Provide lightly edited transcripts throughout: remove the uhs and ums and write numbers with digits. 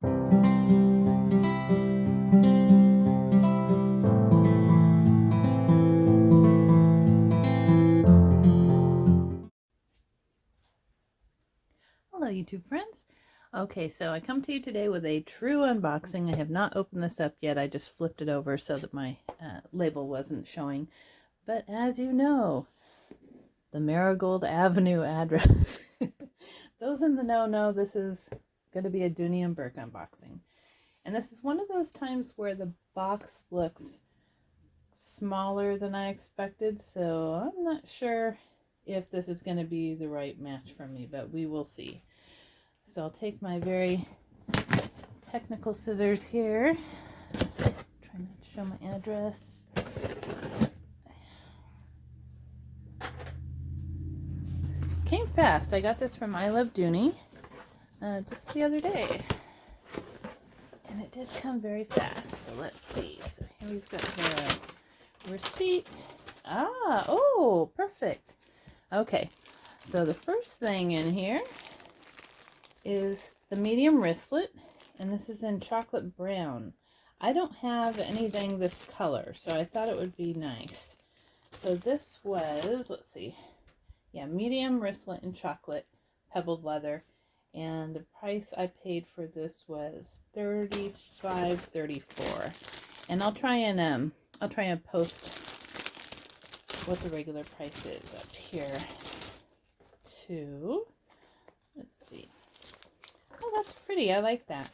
Hello YouTube friends. Okay, so I come to you today with a true unboxing. I have not opened this up yet. I just flipped it over so that my label wasn't showing. But as you know, the Marigold Avenue address. Those in the know this is going to be a Dooney and Bourke unboxing. And this is one of those times where the box looks smaller than I expected, so I'm not sure if this is going to be the right match for me, but we will see. So I'll take my very technical scissors here. Try not to show my address. Came fast. I got this from I Love Dooney just the other day. And it did come very fast. So let's see. So here we've got the receipt. Oh, perfect. Okay. So the first thing in here is the medium wristlet, and this is in chocolate brown. I don't have anything this color, so I thought it would be nice. So this was, let's see, yeah, medium wristlet in chocolate, pebbled leather, and the price I paid for this was $35.34. And I'll try and post what the regular price is up here too. Let's see. Oh, that's pretty. I like that.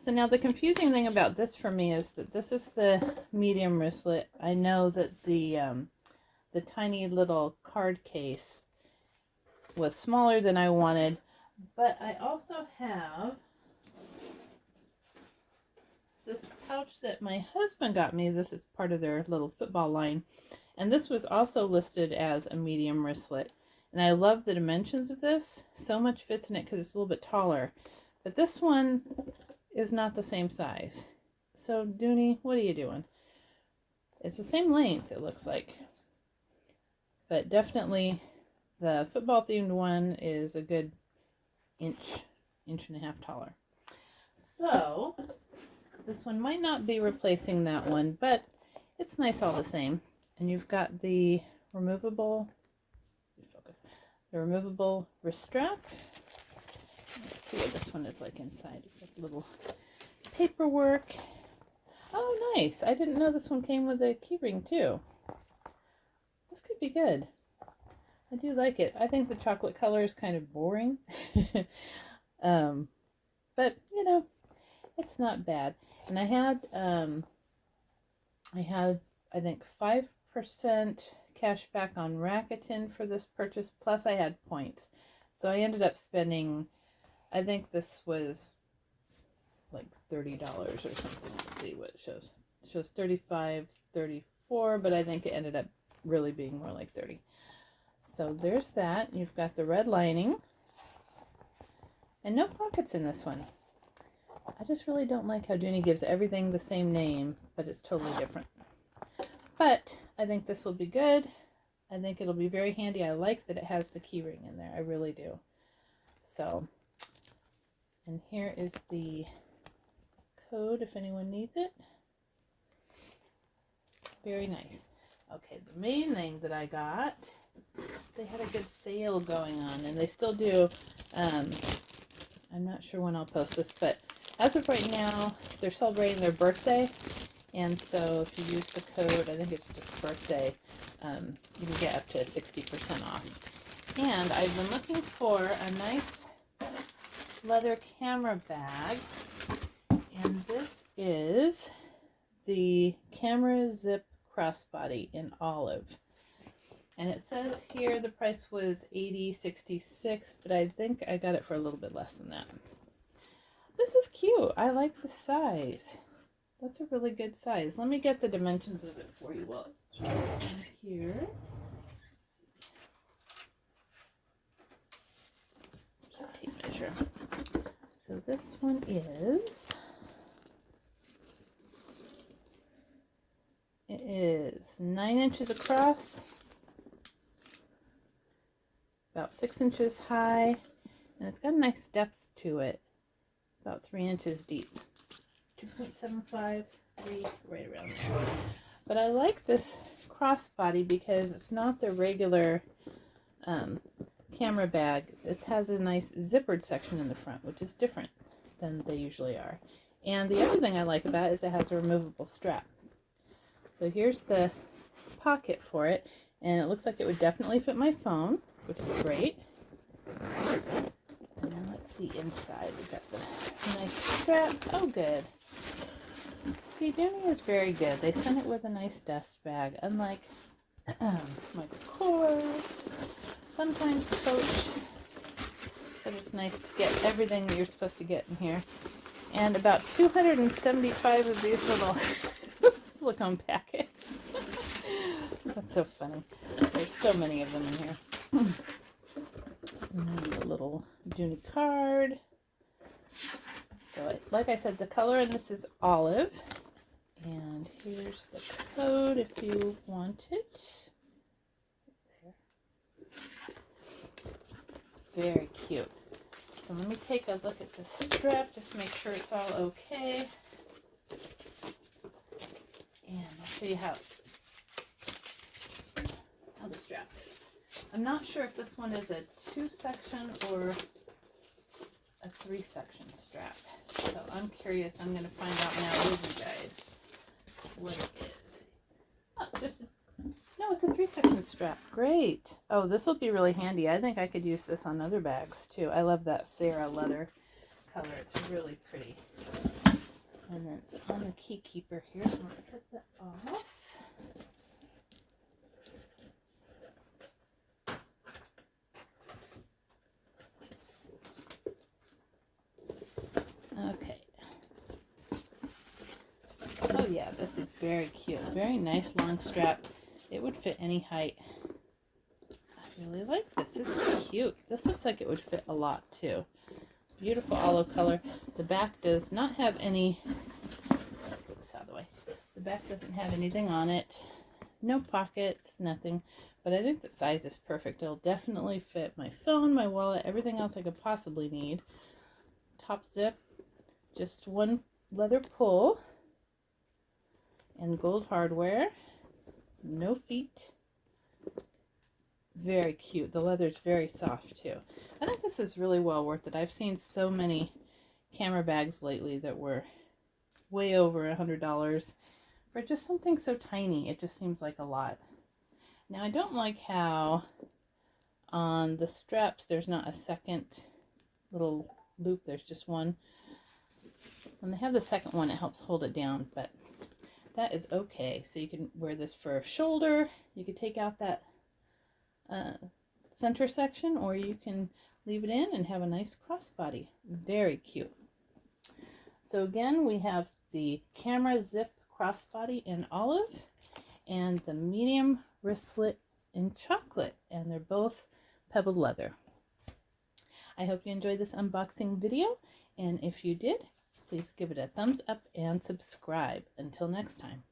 So now the confusing thing about this for me is that this is the medium wristlet. I know that the tiny little card case was smaller than I wanted, but I also have this pouch that my husband got me. This is part of their little football line, and this was also listed as a medium wristlet. And I love the dimensions of this. So much fits in it because it's a little bit taller. But this one is not the same size. So, Dooney, what are you doing? It's the same length, it looks like. But definitely the football-themed one is a good inch and a half taller. So, this one might not be replacing that one, but it's nice all the same. And you've got the removable wrist strap. Let's see what this one is like inside. You've got little paperwork. Oh, nice. I didn't know this one came with a keyring too. This could be good. I do like it. I think the chocolate color is kind of boring. But, you know, it's not bad. And I had I think 5% cash back on Rakuten for this purchase, plus I had points. So I ended up spending, I think this was like $30 or something. Let's see what it shows. It shows $35.34, but I think it ended up really being more like 30. So there's that. You've got the red lining and no pockets in this one. I just really don't like how Dooney gives everything the same name, but it's totally different. But I think this will be good. I think it'll be very handy. I like that it has the keyring in there. I really do. So, and here is the code if anyone needs it. Very nice. Okay, the main thing that I got, they had a good sale going on, and they still do. I'm not sure when I'll post this, but as of right now, they're celebrating their birthday. And so if you use the code, I think it's just birthday, you can get up to 60% off. And I've been looking for a nice leather camera bag. And this is the Camera Zip Crossbody in olive. And it says here the price was $80.66, but I think I got it for a little bit less than that. This is cute. I like the size. That's a really good size. Let me get the dimensions of it for you. Well, here. Tape measure. So this one is. It is 9 inches across, about 6 inches high, and it's got a nice depth to it. about 3 inches deep. 2.75, 3, right around there. But I like this crossbody because it's not the regular camera bag. It has a nice zippered section in the front, which is different than they usually are. And the other thing I like about it is it has a removable strap. So here's the pocket for it, and it looks like it would definitely fit my phone, which is great. And then let's see inside. We've got the nice strap. Oh, good. See, Dooney is very good. They sent it with a nice dust bag, unlike Michael Kors, sometimes Coach. But it's nice to get everything that you're supposed to get in here. And about 275 of these little silicone packets. That's so funny. There's so many of them in here. And then the little Dooney card. So, like I said, the color in this is olive. And here's the code if you want it. There. Very cute. So let me take a look at the strap, just to make sure it's all okay. And I'll show you how the strap is. I'm not sure if this one is a 2-section or a 3-section strap. So I'm curious. I'm going to find out now with you guys what it is. Oh, it's a 3-section strap. Great. Oh, this will be really handy. I think I could use this on other bags too. I love that Sarah leather color. It's really pretty. And then it's on the key keeper here. So I'm going to cut that off. Okay. Oh yeah, this is very cute. Very nice long strap. It would fit any height. I really like this. This is cute. This looks like it would fit a lot too. Beautiful olive color. The back does not have any, get this out of the way. The back doesn't have anything on it. No pockets, nothing. But I think the size is perfect. It'll definitely fit my phone, my wallet, everything else I could possibly need. Top zip. Just one leather pull and gold hardware. No feet. Very cute. The leather is very soft too. I think this is really well worth it. I've seen so many camera bags lately that were way over $100 for just something so tiny. It just seems like a lot. Now I don't like how on the straps there's not a second little loop. There's just one. When they have the second one, it helps hold it down, but that is okay. So you can wear this for a shoulder. You could take out that center section, or you can leave it in and have a nice crossbody. Very cute. So again, we have the camera zip crossbody in olive and the medium wristlet in chocolate, and they're both pebbled leather. I hope you enjoyed this unboxing video, and if you did, please give it a thumbs up and subscribe. Until next time.